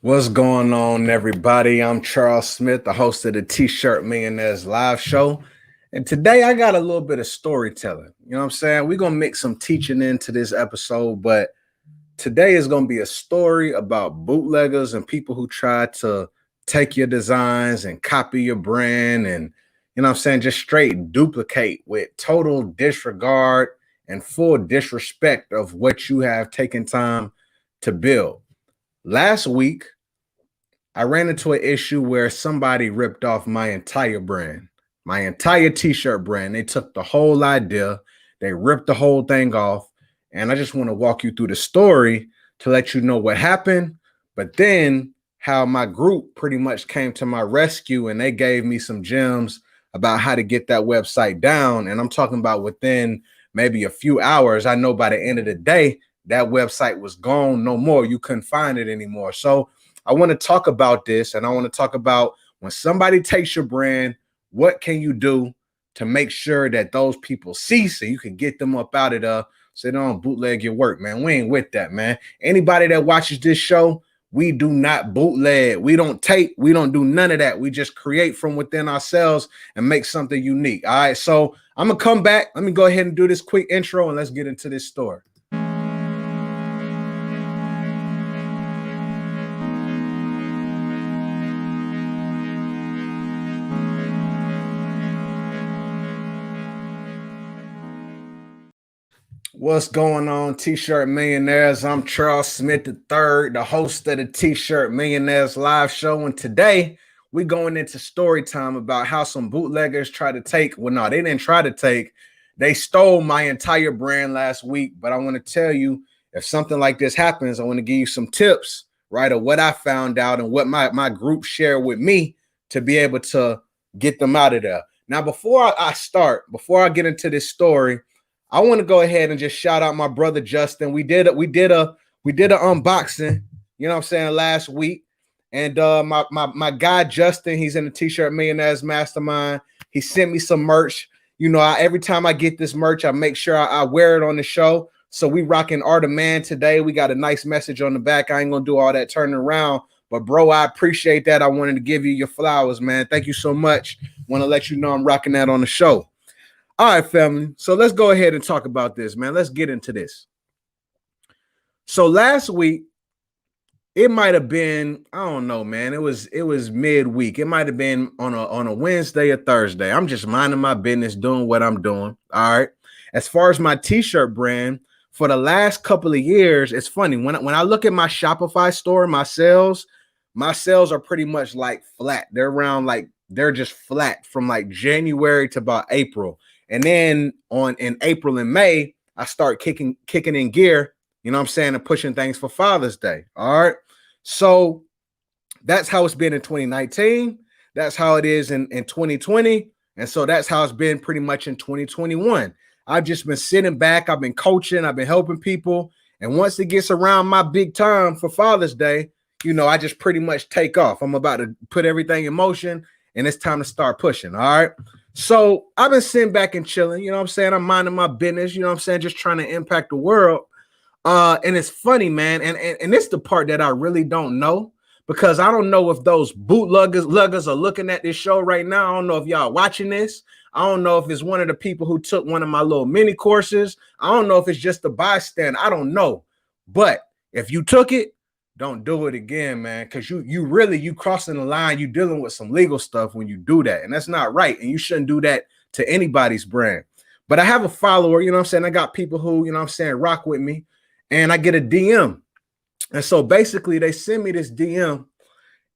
What's going on, everybody? I'm Charles Smith, the host of the T-Shirt Millionaires live show. And today I got a little bit of storytelling. You know what I'm saying? We're going to mix some teaching into this episode, but today is going to be a story about bootleggers and people who try to take your designs and copy your brand and, you know what I'm saying, just straight duplicate with total disregard and full disrespect of what you have taken time to build. Last week, I ran into an issue where somebody ripped off my entire brand, my entire t-shirt brand. They took the whole idea, they ripped the whole thing off. And I just want to walk you through the story to let you know what happened, but then how my group pretty much came to my rescue and they gave me some gems about how to get that website down. And I'm talking about within maybe a few hours. I know by the end of the day, that website was gone, no more. You couldn't find it anymore. So I want to talk about this, and I want to talk about when somebody takes your brand, what can you do to make sure that those people cease and you can get them up out of there so they don't bootleg your work, man. We ain't with that, man. Anybody that watches this show, we do not bootleg. We don't tape. We don't do none of that. We just create from within ourselves and make something unique. All right, so I'm going to come back. Let me go ahead and do this quick intro, and let's get into this story. What's going on, T-Shirt Millionaires? I'm Charles Smith III, the host of the T-Shirt Millionaires live show. And today we're going into story time about how some bootleggers try to take, well, no, they didn't try to take, they stole my entire brand last week. But I want to tell you, if something like this happens, I want to give you some tips, right, of what I found out and what my group shared with me to be able to get them out of there. Now, before I get into this story, I want to go ahead and just shout out my brother Justin. We did a unboxing, you know what I'm saying, last week. And my guy Justin, he's in the T-Shirt Millionaires Mastermind. He sent me some merch. You know, every time I get this merch, I make sure I wear it on the show. So we rocking Art of Man today. We got a nice message on the back. I ain't gonna do all that turning around, but bro, I appreciate that. I wanted to give you your flowers, man. Thank you so much. Want to let you know I'm rocking that on the show. All right, family. So let's go ahead and talk about this, man. Let's get into this. So last week, it might have been, I don't know, man. It was midweek. It might have been on a Wednesday or Thursday. I'm just minding my business, doing what I'm doing. All right. As far as my t-shirt brand, for the last couple of years, it's funny. When I look at my Shopify store, my sales are pretty much like flat. They're just flat from like January to about April. And then in April and May, I start kicking in gear, you know what I'm saying, and pushing things for Father's Day. All right. So that's how it's been in 2019. That's how it is in 2020. And so that's how it's been pretty much in 2021. I've just been sitting back. I've been coaching. I've been helping people. And once it gets around my big time for Father's Day, you know, I just pretty much take off. I'm about to put everything in motion and it's time to start pushing. All right. So I've been sitting back and chilling, you know what I'm saying? I'm minding my business, you know what I'm saying? Just trying to impact the world. And it's funny, man. And it's the part that I really don't know, because I don't know if those bootleggers are looking at this show right now. I don't know if y'all watching this. I don't know if it's one of the people who took one of my little mini courses. I don't know if it's just a bystander. I don't know. But if you took it, don't do it again, man, because you crossing the line. You dealing with some legal stuff when you do that, and that's not right, and you shouldn't do that to anybody's brand. But I have a follower, you know what I'm saying? I got people who, you know what I'm saying, rock with me, and I get a DM. And so basically they send me this DM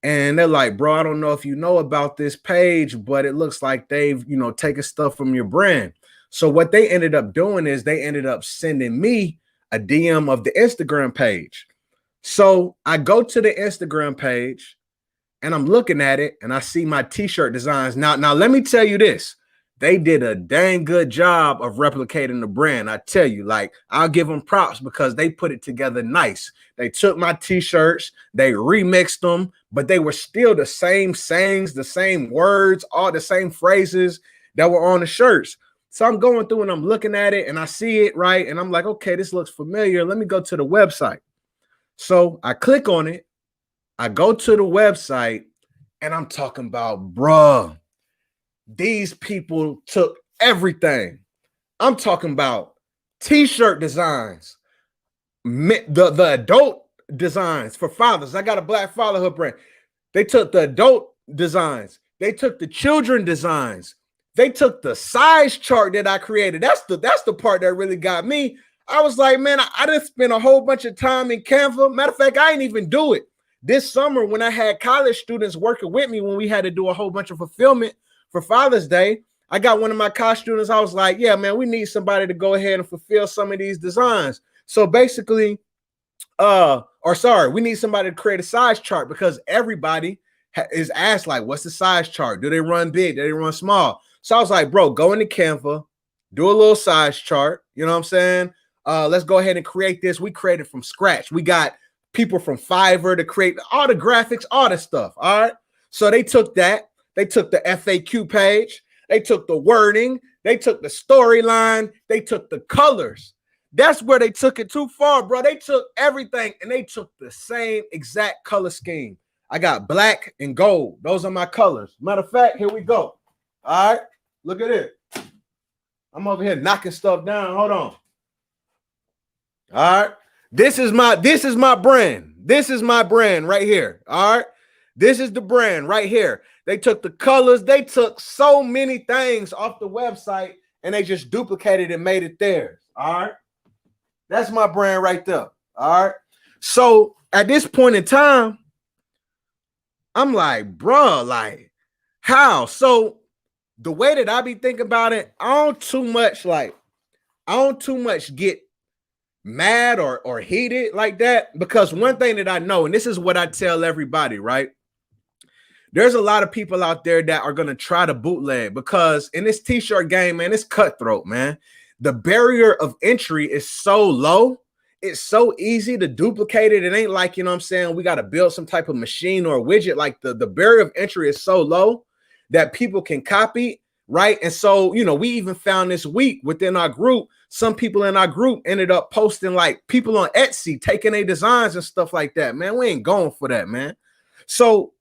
and they're like, bro, I don't know if you know about this page, but it looks like they've, you know, taken stuff from your brand. So what they ended up doing is they ended up sending me a DM of the Instagram page. So I go to the Instagram page and I'm looking at it and I see my t-shirt designs. Now, let me tell you this. They did a dang good job of replicating the brand. I tell you, like, I'll give them props because they put it together nice. They took my t-shirts, they remixed them, but they were still the same sayings, the same words, all the same phrases that were on the shirts. So I'm going through and I'm looking at it and I see it, right? And I'm like, okay, this looks familiar. Let me go to the website. So I click on it. I go to the website and I'm talking about, bruh, these people took everything. I'm talking about t-shirt designs, the adult designs for fathers. I got a Black fatherhood brand. They took the adult designs. They took the children designs. They took the size chart that I created. That's the part that really got me. I was like, man, I didn't spend a whole bunch of time in Canva. Matter of fact, I didn't even do it. This summer, when I had college students working with me, when we had to do a whole bunch of fulfillment for Father's Day, I got one of my college students. I was like, yeah, man, we need somebody to go ahead and fulfill some of these designs. So basically, we need somebody to create a size chart, because everybody is asked, like, what's the size chart? Do they run big? Do they run small? So I was like, bro, go into Canva, do a little size chart. You know what I'm saying? Let's go ahead and create this. We created from scratch. We got people from Fiverr to create all the graphics, all the stuff. All right. So they took that. They took the FAQ page. They took the wording. They took the storyline. They took the colors. That's where they took it too far, bro. They took everything and they took the same exact color scheme. I got black and gold. Those are my colors. Matter of fact, here we go. All right. Look at it. I'm over here knocking stuff down. Hold on. All right. This is my brand. This is my brand right here. All right. This is the brand right here. They took the colors. They took so many things off the website and they just duplicated and made it theirs. All right. That's my brand right there. All right. So at this point in time, I'm like, bro, like, how? So the way that I be thinking about it, I don't too much get mad or heated like that, because one thing that I know, and this is what I tell everybody, right? There's a lot of people out there that are going to try to bootleg, because in this t-shirt game, man, it's cutthroat, man. The barrier of entry is so low. It's so easy to duplicate it. It ain't like, you know what I'm saying, we got to build some type of machine or a widget. Like the barrier of entry is so low that people can copy, right? And so, you know, we even found this week within our group, some people in our group ended up posting, like, people on Etsy taking their designs and stuff like that. Man, we ain't going for that, man. So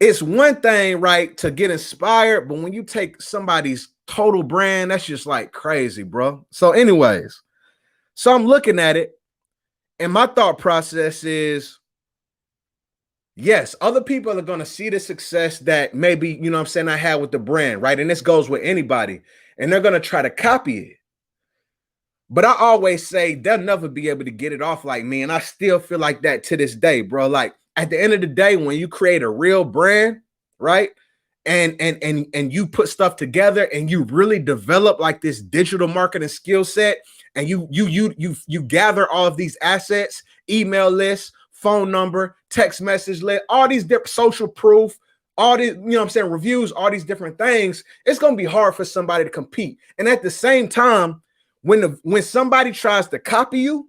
it's one thing, right, to get inspired, but when you take somebody's total brand, that's just like crazy, bro. So anyways, so I'm looking at it and my thought process is, yes, other people are going to see the success that maybe, you know what I'm saying, I had with the brand, right? And this goes with anybody, and they're going to try to copy it. But I always say they'll never be able to get it off like me. And I still feel like that to this day, bro. Like, at the end of the day, when you create a real brand, right? And you put stuff together and you really develop like this digital marketing skill set, and you gather all of these assets, email lists, phone number, text message list, all these different social proof, all these, you know what I'm saying, reviews, all these different things, it's going to be hard for somebody to compete. And at the same time, when somebody tries to copy you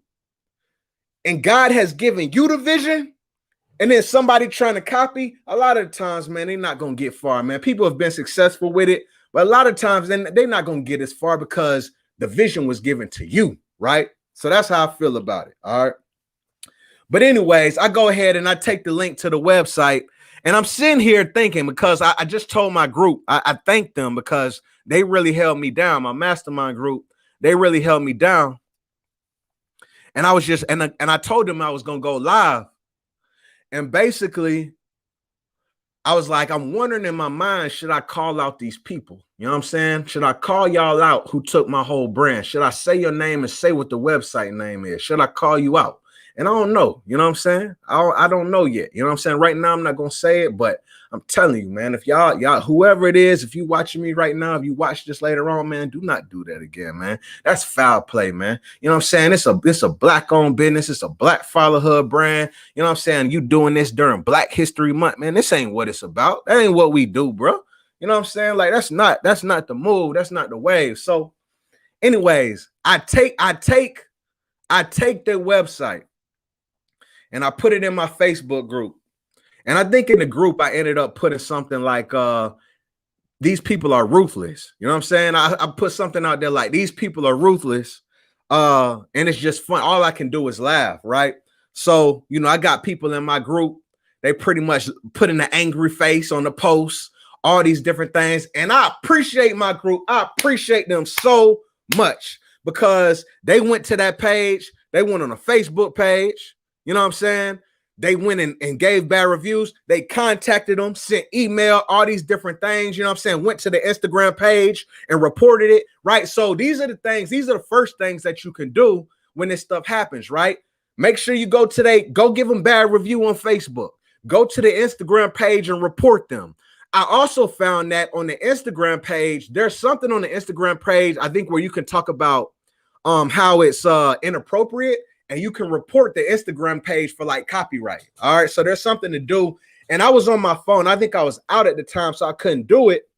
and God has given you the vision, and then somebody trying to copy, a lot of the times, man, they're not going to get far, man. People have been successful with it, but a lot of times they're not going to get as far because the vision was given to you, right? So that's how I feel about it, all right? But anyways, I go ahead and I take the link to the website, and I'm sitting here thinking, because I just told my group, I thanked them because they really held me down. My mastermind group, they really held me down. And I was just, and I told them I was going to go live. And basically, I was like, I'm wondering in my mind, should I call out these people? You know what I'm saying? Should I call y'all out who took my whole brand? Should I say your name and say what the website name is? Should I call you out? And I don't know. You know what I'm saying? I don't know yet. You know what I'm saying? Right now, I'm not going to say it, but I'm telling you, man, if y'all, whoever it is, if you watching me right now, if you watch this later on, man, do not do that again, man. That's foul play, man. You know what I'm saying? It's a black-owned business. It's a Black fatherhood brand. You know what I'm saying? You doing this during Black History Month, man. This ain't what it's about. That ain't what we do, bro. You know what I'm saying? Like, that's not the move. That's not the wave. So anyways, I take the website and I put it in my Facebook group. And I think in the group, I ended up putting something like, these people are ruthless. You know what I'm saying? I put something out there like, these people are ruthless. And it's just fun. All I can do is laugh, right? So, you know, I got people in my group They pretty much put in an angry face on the post, all these different things. And I appreciate my group. I appreciate them so much because they went to that page. They went on a Facebook page. You know what I'm saying? They went and gave bad reviews. They contacted them, sent email, all these different things. You know what I'm saying? Went to the Instagram page and reported it, right? So these are the things. These are the first things that you can do when this stuff happens, right? Make sure you go give them bad review on Facebook. Go to the Instagram page and report them. I also found that on the Instagram page, there's something on the Instagram page, I think, where you can talk about how it's inappropriate, and you can report the Instagram page for like copyright. All right, so there's something to do. And I was on my phone. I think I was out at the time, so I couldn't do it.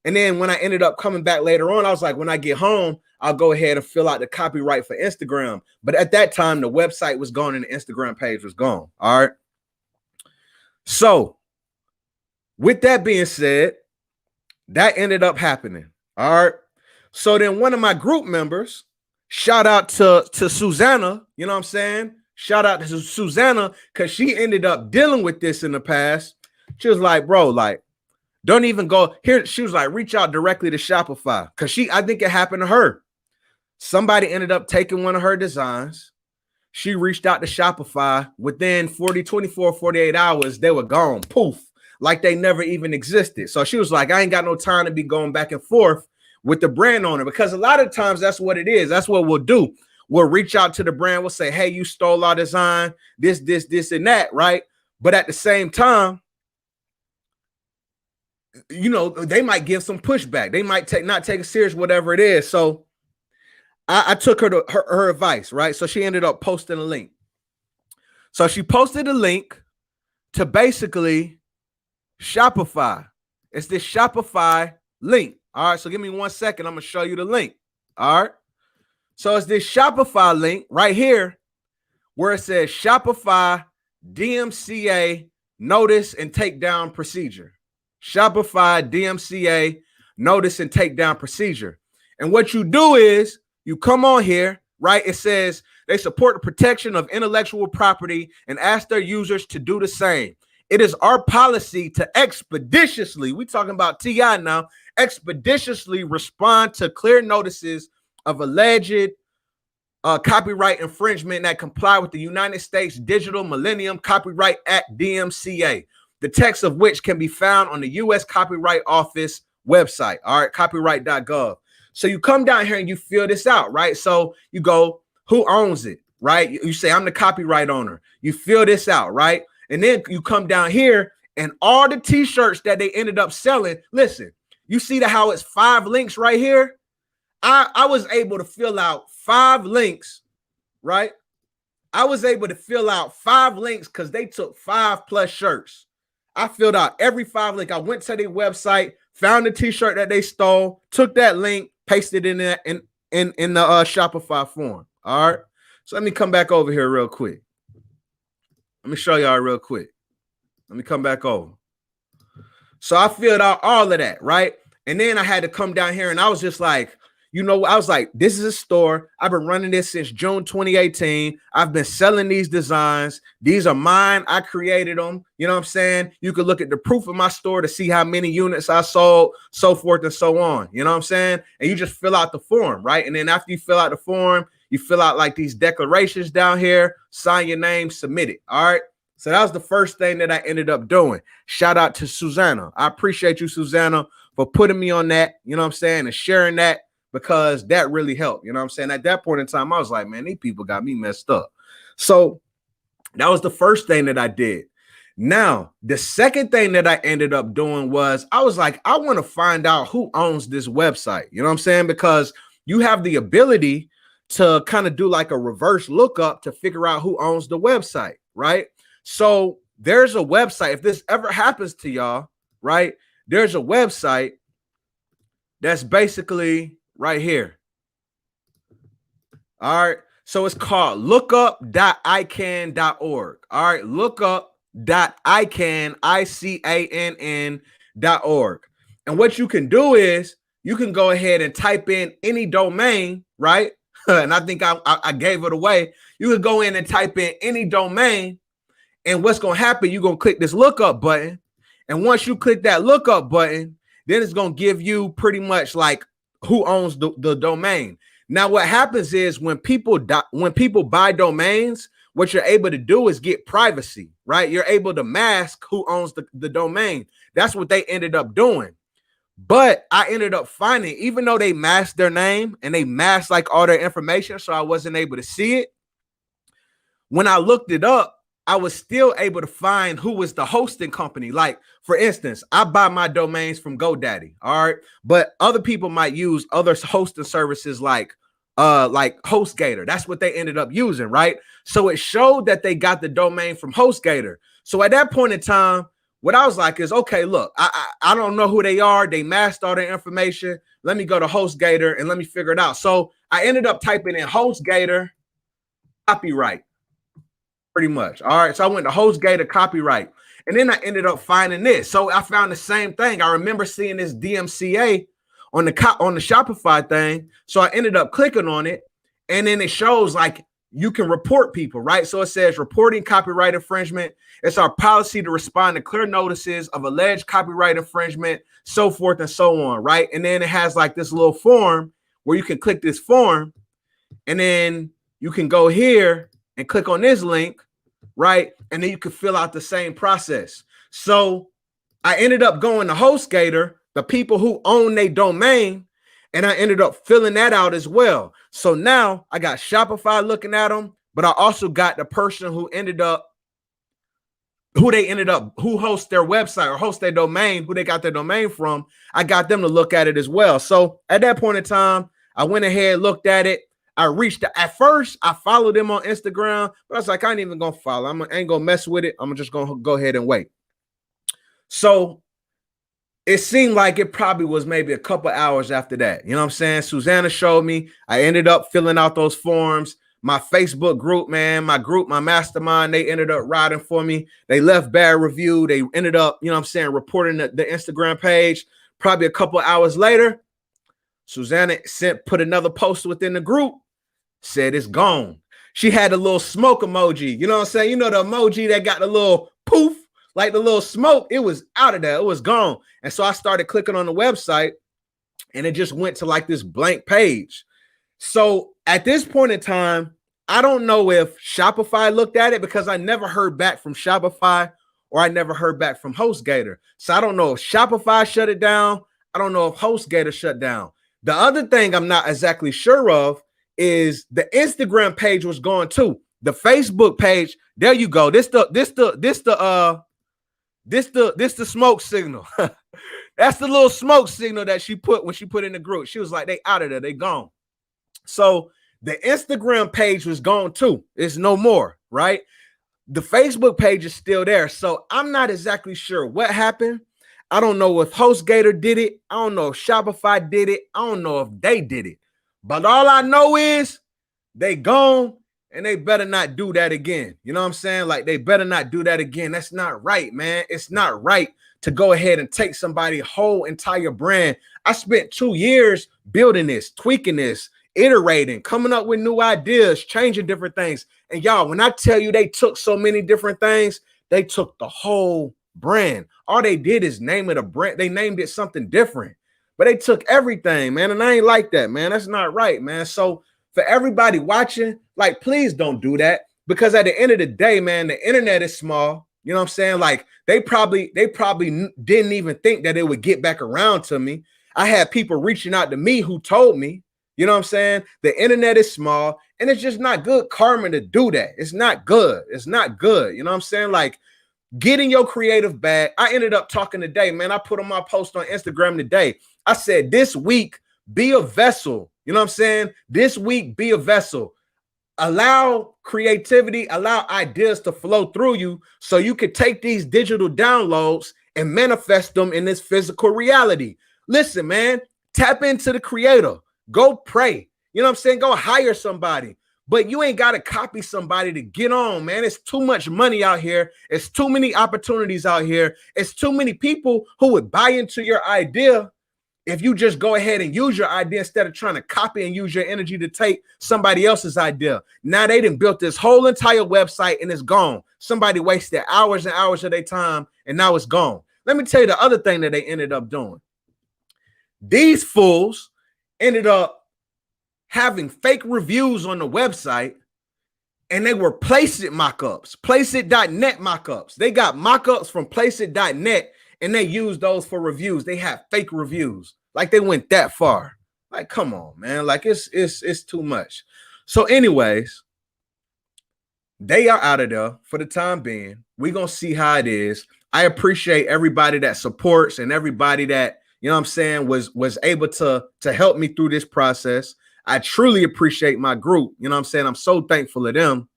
And then when I ended up coming back later on, I was like, when I get home, I'll go ahead and fill out the copyright for Instagram. But at that time, the website was gone and the Instagram page was gone. All right. So with that being said, that ended up happening. All right. So then one of my group members, shout out to Susanna, you know what I'm saying? Shout out to Susanna, because she ended up dealing with this in the past. She was like, bro, like, don't even go here. She was like, reach out directly to Shopify. Because I think it happened to her. Somebody ended up taking one of her designs. She reached out to Shopify. Within 24, 48 hours, they were gone. Poof. Like they never even existed. So she was like, I ain't got no time to be going back and forth with the brand owner, because a lot of times that's what it is. That's what we'll do. We'll reach out to the brand. We'll say, hey, you stole our design, this, and that, right? But at the same time, you know, they might give some pushback. They might not take it serious, whatever it is. So I took her to her advice, right? So she ended up posting a link. So she posted a link to basically Shopify. It's this Shopify link. All right, so give me 1 second. I'm going to show you the link. All right. So it's this Shopify link right here where it says Shopify DMCA notice and takedown procedure. Shopify DMCA notice and takedown procedure. And what you do is you come on here, right? It says they support the protection of intellectual property and ask their users to do the same. It is our policy to expeditiously, we talking about TI now, expeditiously respond to clear notices of alleged copyright infringement that comply with the United States Digital Millennium Copyright Act, DMCA, the text of which can be found on the U.S. Copyright Office website, all right, copyright.gov. So you come down here and you fill this out, right? So you go, who owns it, right? You say, I'm the copyright owner. You fill this out, right? And then you come down here and all the t-shirts that they ended up selling, listen, you see how it's 5 links right here? I was able to fill out 5 links, right? I was able to fill out 5 links because they took 5+ shirts. I filled out every 5 link. I went to their website, found the t-shirt that they stole, took that link, pasted it in the Shopify form. All right. So let me come back over here real quick. Let me show y'all real quick. Let me come back over. So I filled out all of that, right? And then I had to come down here and I was just like, you know, I was like, this is a store. I've been running this since June 2018. I've been selling these designs. These are mine. I created them. You know what I'm saying? You can look at the proof of my store to see how many units I sold, so forth and so on. You know what I'm saying? And you just fill out the form, right? And then after you fill out the form, you fill out like these declarations down here, sign your name, submit it. All right. So that was the first thing that I ended up doing. Shout out to Susanna. I appreciate you, Susanna, for putting me on that, you know what I'm saying, and sharing that, because that really helped. You know what I'm saying? At that point in time, I was like, man, these people got me messed up. So that was the first thing that I did. Now, the second thing that I ended up doing was I was like, I want to find out who owns this website. You know what I'm saying? Because you have the ability to kind of do like a reverse lookup to figure out who owns the website, right? So there's a website. If this ever happens to y'all, right, there's a website that's basically right here. All right. So it's called lookup.icann.org. All right. Lookup.icann.org. And what you can do is you can go ahead and type in any domain, right? And I think I gave it away. You can go in and type in any domain, And what's going to happen, you're going to click this lookup button. And once you click that lookup button, then it's going to give you pretty much like who owns the domain. Now, what happens is when people buy domains, what you're able to do is get privacy, right? You're able to mask who owns the domain. That's what they ended up doing. But I ended up finding, even though they masked their name and they masked like all their information, so I wasn't able to see it, when I looked it up, I was still able to find who was the hosting company. Like, for instance, I buy my domains from GoDaddy, all right? But other people might use other hosting services like HostGator. That's what they ended up using, right? So it showed that they got the domain from HostGator. So at that point in time, what I was like is, okay, look, I don't know who they are. They masked all their information. Let me go to HostGator and let me figure it out. So I ended up typing in HostGator copyright, pretty much. All right. So I went to HostGator copyright. And then I ended up finding this. So I found the same thing. I remember seeing this DMCA on the Shopify thing. So I ended up clicking on it. And then it shows like you can report people, right? So it says reporting copyright infringement. It's our policy to respond to clear notices of alleged copyright infringement, so forth and so on, right? And then it has like this little form where you can click this form, and then you can go here and click on this link, right? And then you can fill out the same process. So I ended up going to HostGator, the people who own their domain, and I ended up filling that out as well. So now I got Shopify looking at them, but I also got the person who hosts their website or hosts their domain, who they got their domain from. I got them to look at it as well. So at that point in time, I went ahead, looked at it. At first, I followed them on Instagram, but I was like, I ain't even gonna follow. I ain't gonna mess with it. I'm just gonna go ahead and wait. So it seemed like it probably was maybe a couple hours after that. You know what I'm saying? Susanna showed me. I ended up filling out those forms. My Facebook group, man, my mastermind, they ended up riding for me. They left bad review. They ended up, you know what I'm saying, reporting the Instagram page. Probably a couple hours later, Susanna put another post within the group, said it's gone. She had a little smoke emoji. You know what I'm saying? You know the emoji that got the little poof, like the little smoke. It was out of there. It was gone. And so I started clicking on the website, and it just went to like this blank page. So at this point in time, I don't know if Shopify looked at it, because I never heard back from Shopify, or I never heard back from HostGator. So I don't know if Shopify shut it down. I don't know if HostGator shut down. The other thing I'm not exactly sure of is the Instagram page was gone too. The Facebook page, there you go. This the smoke signal. That's the little smoke signal that she put when she put in the group. She was like, they out of there, they gone. So the Instagram page was gone too. It's no more, right? The Facebook page is still there. So I'm not exactly sure what happened. I don't know if HostGator did it. I don't know if Shopify did it. I don't know if they did it. But all I know is they gone, and they better not do that again. You know what I'm saying? Like, they better not do that again. That's not right, man. It's not right to go ahead and take somebody's whole entire brand. I spent 2 years building this, tweaking this, iterating, coming up with new ideas, changing different things. And y'all, when I tell you they took so many different things, they took the whole brand. All they did is name it a brand. They named it something different, but they took everything, man. And I ain't like that, man. That's not right, man. So for everybody watching, like, please don't do that, because at the end of the day, man, the internet is small. You know what I'm saying? Like, they probably didn't even think that it would get back around to me. I had people reaching out to me who told me, you know what I'm saying? The internet is small, and it's just not good karma to do that. It's not good. It's not good. You know what I'm saying? Like, getting your creative bag. I ended up talking today, man. I put on my post on Instagram today. I said, this week, be a vessel. You know what I'm saying? This week, be a vessel. Allow creativity, allow ideas to flow through you, so you can take these digital downloads and manifest them in this physical reality. Listen, man, tap into the creator. Go pray. You know what I'm saying? Go hire somebody. But you ain't got to copy somebody to get on, man. It's too much money out here. It's too many opportunities out here. It's too many people who would buy into your idea if you just go ahead and use your idea instead of trying to copy and use your energy to take somebody else's idea. Now they done built this whole entire website and it's gone. Somebody wasted hours and hours of their time, and now it's gone. Let me tell you the other thing that they ended up doing. These fools ended up having fake reviews on the website, and they were Placeit mockups, Placeit.net mockups. They got mockups from Placeit.net, and they used those for reviews. They had fake reviews. Like, they went that far. Like, come on, man. Like, it's too much. So anyways, they are out of there for the time being. We're going to see how it is. I appreciate everybody that supports and everybody that, you know what I'm saying, was able to help me through this process. I truly appreciate my group. You know what I'm saying? I'm so thankful of them.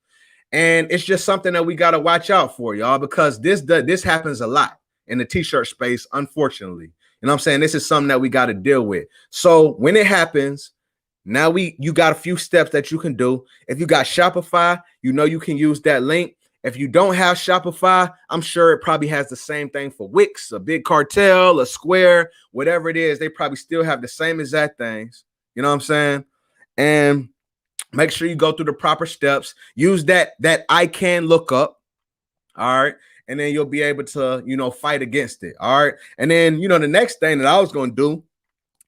And it's just something that we got to watch out for, y'all, because this happens a lot in the t-shirt space, unfortunately. You know what I'm saying? This is something that we got to deal with. So when it happens, now you got a few steps that you can do. If you got Shopify, you know you can use that link. If you don't have Shopify, I'm sure it probably has the same thing for Wix, a Big Cartel, a Square, whatever it is. They probably still have the same exact things. You know what I'm saying? And make sure you go through the proper steps. Use that I can look up. All right. And then you'll be able to, you know, fight against it. All right. And then, you know, the next thing that I was going to do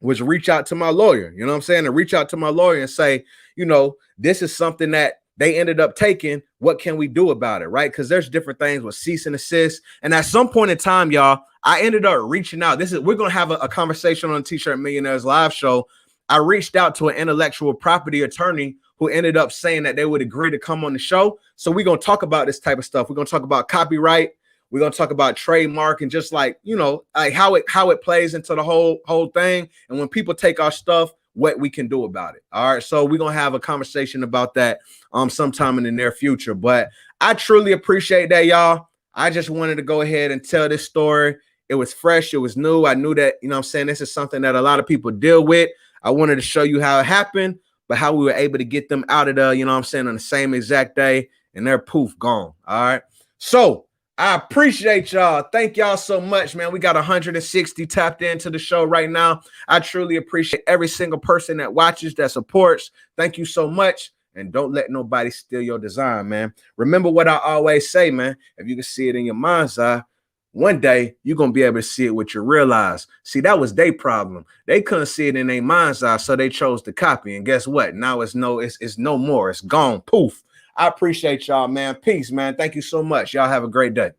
was reach out to my lawyer. You know what I'm saying? And reach out to my lawyer and say, you know, this is something that they ended up taking. What can we do about it? Right. Because there's different things with cease and desist. And at some point in time, y'all, I ended up reaching out. We're going to have a conversation on T-Shirt Millionaires live show. I reached out to an intellectual property attorney who ended up saying that they would agree to come on the show. So we're going to talk about this type of stuff. We're going to talk about copyright. We're going to talk about trademark and just like, you know, like how it plays into the whole thing. And when people take our stuff, what we can do about it. All right. So we're going to have a conversation about that sometime in the near future. But I truly appreciate that, y'all. I just wanted to go ahead and tell this story. It was fresh. It was new. I knew that, you know what I'm saying, this is something that a lot of people deal with. I wanted to show you how it happened, but how we were able to get them out of there, you know what I'm saying, on the same exact day, and they're poof, gone. All right. So I appreciate y'all. Thank y'all so much, man. We got 160 tapped into the show right now. I truly appreciate every single person that watches, that supports. Thank you so much. And don't let nobody steal your design, man. Remember what I always say, man. If you can see it in your mind's eye, one day you're going to be able to see it with your real eyes. See, that was their problem. They couldn't see it in their mind's eye, so they chose to copy. And guess what? Now it's no more. It's gone. Poof. I appreciate y'all, man. Peace, man. Thank you so much. Y'all have a great day.